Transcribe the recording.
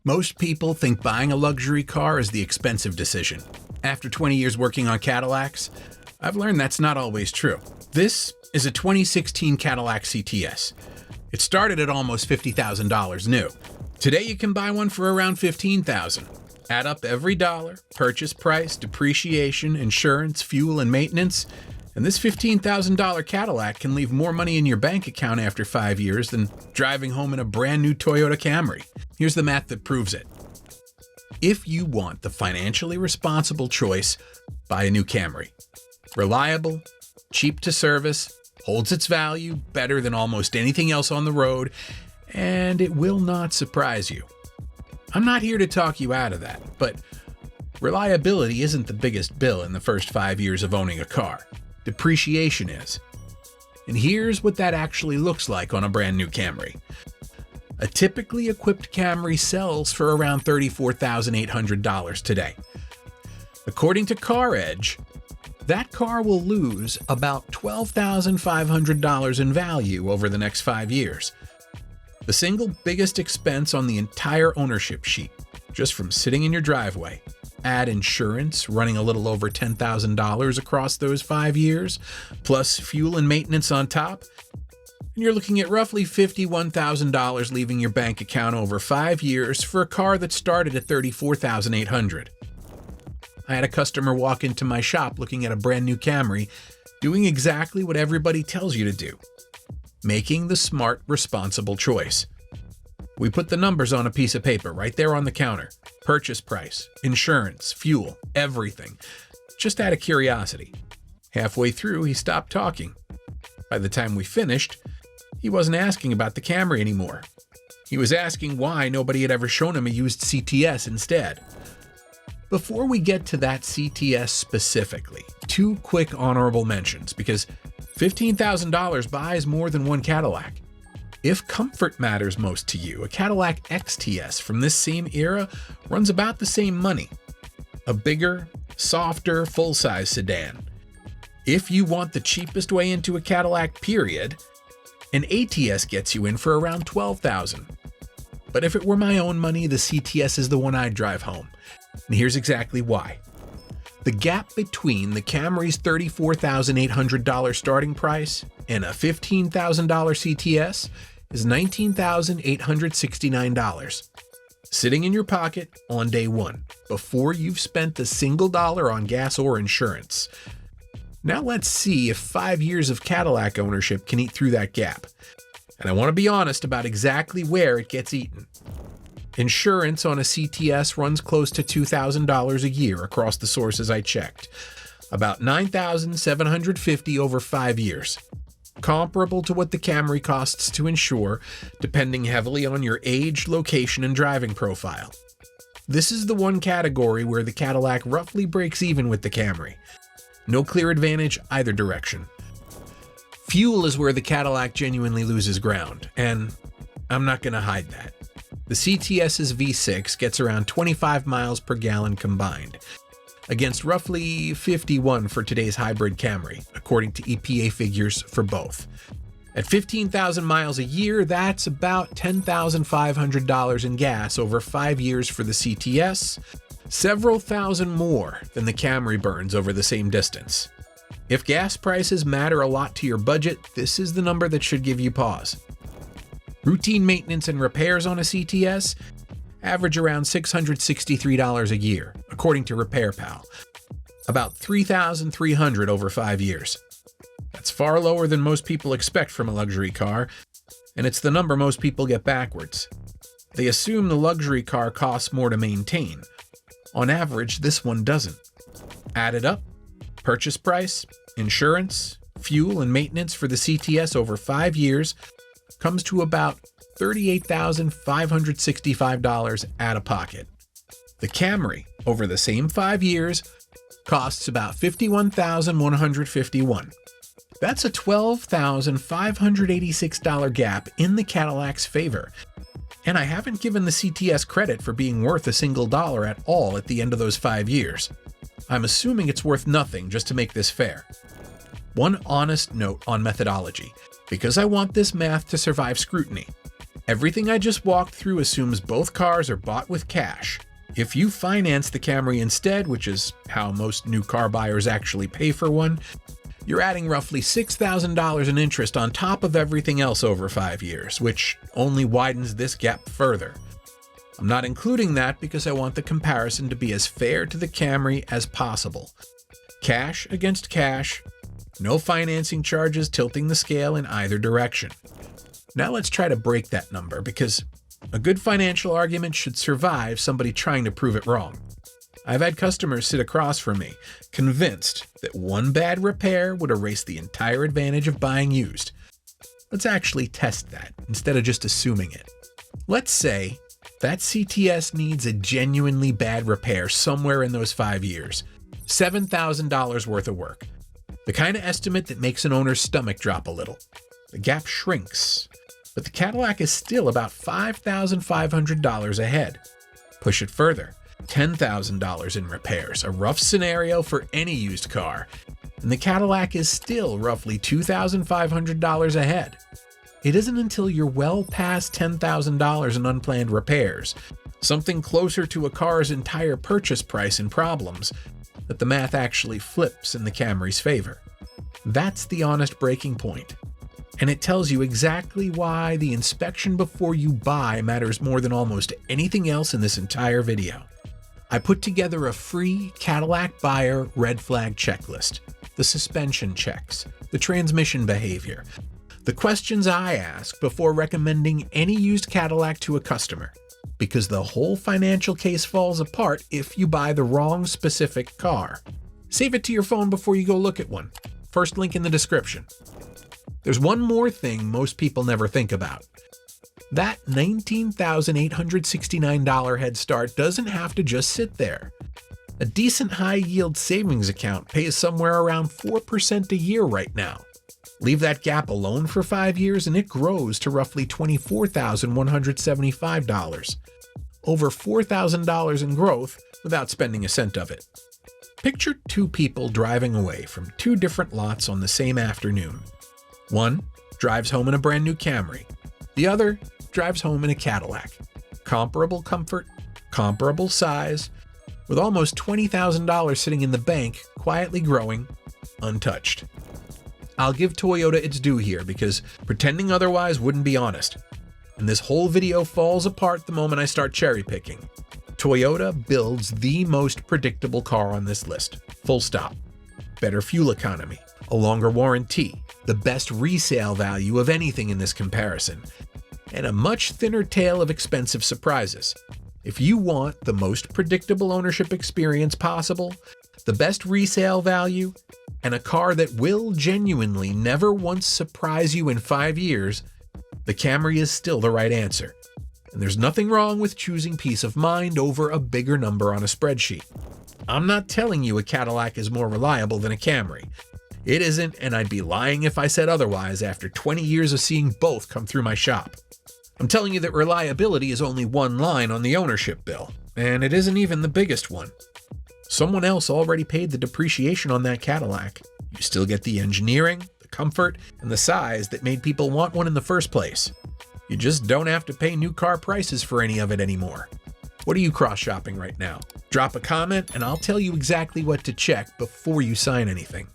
Most people think buying a luxury car is the expensive decision. After 20 years working on Cadillacs, I've learned that's not always true. This is a 2016 Cadillac CTS. It started at almost $50,000 new. Today you can buy one for around $15,000. Add up every dollar, purchase price, depreciation, insurance, fuel, and maintenance, and this $15,000 Cadillac can leave more money in your bank account after 5 years than driving home in a brand new Toyota Camry. Here's the math that proves it. If you want the financially responsible choice, buy a new Camry. Reliable, cheap to service, holds its value better than almost anything else on the road, and it will not surprise you. I'm not here to talk you out of that, but reliability isn't the biggest bill in the first 5 years of owning a car. Depreciation is. And here's what that actually looks like on a brand new Camry. A typically equipped Camry sells for around $34,800 today. According to CarEdge, that car will lose about $12,500 in value over the next 5 years. The single biggest expense on the entire ownership sheet, just from sitting in your driveway. Add insurance, running a little over $10,000 across those 5 years, plus fuel and maintenance on top, and you're looking at roughly $51,000 leaving your bank account over 5 years for a car that started at $34,800. I had a customer walk into my shop looking at a brand new Camry, doing exactly what everybody tells you to do, making the smart, responsible choice. We put the numbers on a piece of paper right there on the counter. Purchase price, insurance, fuel, everything. Just out of curiosity. Halfway through, he stopped talking. By the time we finished, he wasn't asking about the Camry anymore. He was asking why nobody had ever shown him a used CTS instead. Before we get to that CTS specifically, 2 quick honorable mentions, because $15,000 buys more than one Cadillac. If comfort matters most to you, a Cadillac XTS from this same era runs about the same money. A bigger, softer, full-size sedan. If you want the cheapest way into a Cadillac, period, an ATS gets you in for around $12,000. But if it were my own money, the CTS is the one I'd drive home. And here's exactly why. The gap between the Camry's $34,800 starting price and a $15,000 CTS is $19,869. Sitting in your pocket on day one, before you've spent a single dollar on gas or insurance. Now let's see if 5 years of Cadillac ownership can eat through that gap. And I want to be honest about exactly where it gets eaten. Insurance on a CTS runs close to $2,000 a year across the sources I checked. About $9,750 over 5 years. Comparable to what the Camry costs to insure, depending heavily on your age, location, and driving profile. This is the one category where the Cadillac roughly breaks even with the Camry. No clear advantage either direction. Fuel is where the Cadillac genuinely loses ground, and I'm not going to hide that. The CTS's V6 gets around 25 miles per gallon combined, against roughly 51 for today's hybrid Camry, according to EPA figures for both. At 15,000 miles a year, that's about $10,500 in gas over 5 years for the CTS, several thousand more than the Camry burns over the same distance. If gas prices matter a lot to your budget, this is the number that should give you pause. Routine maintenance and repairs on a CTS average around $663 a year, according to RepairPal. About $3,300 over 5 years. That's far lower than most people expect from a luxury car, and it's the number most people get backwards. They assume the luxury car costs more to maintain. On average, this one doesn't. Add it up, purchase price, insurance, fuel, and maintenance for the CTS over 5 years comes to about $38,565 out of pocket. The Camry, over the same 5 years, costs about $51,151. That's a $12,586 gap in the Cadillac's favor. And I haven't given the CTS credit for being worth a single dollar at all at the end of those 5 years. I'm assuming it's worth nothing just to make this fair. One honest note on methodology, because I want this math to survive scrutiny. Everything I just walked through assumes both cars are bought with cash. If you finance the Camry instead, which is how most new car buyers actually pay for one, you're adding roughly $6,000 in interest on top of everything else over 5 years, which only widens this gap further. I'm not including that because I want the comparison to be as fair to the Camry as possible. Cash against cash, no financing charges tilting the scale in either direction. Now let's try to break that number, because a good financial argument should survive somebody trying to prove it wrong. I've had customers sit across from me, convinced that one bad repair would erase the entire advantage of buying used. Let's actually test that, instead of just assuming it. Let's say that CTS needs a genuinely bad repair somewhere in those 5 years. $7,000 worth of work. The kind of estimate that makes an owner's stomach drop a little. The gap shrinks, but the Cadillac is still about $5,500 ahead. Push it further. $10,000 in repairs, a rough scenario for any used car, and the Cadillac is still roughly $2,500 ahead. It isn't until you're well past $10,000 in unplanned repairs, something closer to a car's entire purchase price and problems, that the math actually flips in the Camry's favor. That's the honest breaking point, and it tells you exactly why the inspection before you buy matters more than almost anything else in this entire video. I put together a free Cadillac buyer red flag checklist, the suspension checks, the transmission behavior, the questions I ask before recommending any used Cadillac to a customer, because the whole financial case falls apart if you buy the wrong specific car. Save it to your phone before you go look at one. First link in the description. There's one more thing most people never think about. That $19,869 head start doesn't have to just sit there. A decent high-yield savings account pays somewhere around 4% a year right now. Leave that gap alone for 5 years and it grows to roughly $24,175. Over $4,000 in growth without spending a cent of it. Picture two people driving away from two different lots on the same afternoon. One drives home in a brand new Camry. The other drives home in a Cadillac. Comparable comfort, comparable size, with almost $20,000 sitting in the bank, quietly growing, untouched. I'll give Toyota its due here, because pretending otherwise wouldn't be honest. And this whole video falls apart the moment I start cherry picking. Toyota builds the most predictable car on this list. Full stop. Better fuel economy, a longer warranty, the best resale value of anything in this comparison, and a much thinner tail of expensive surprises. If you want the most predictable ownership experience possible, the best resale value, and a car that will genuinely never once surprise you in 5 years, the Camry is still the right answer. And there's nothing wrong with choosing peace of mind over a bigger number on a spreadsheet. I'm not telling you a Cadillac is more reliable than a Camry. It isn't, and I'd be lying if I said otherwise after 20 years of seeing both come through my shop. I'm telling you that reliability is only one line on the ownership bill, and it isn't even the biggest one. Someone else already paid the depreciation on that Cadillac. You still get the engineering, the comfort, and the size that made people want one in the first place. You just don't have to pay new car prices for any of it anymore. What are you cross-shopping right now? Drop a comment and I'll tell you exactly what to check before you sign anything.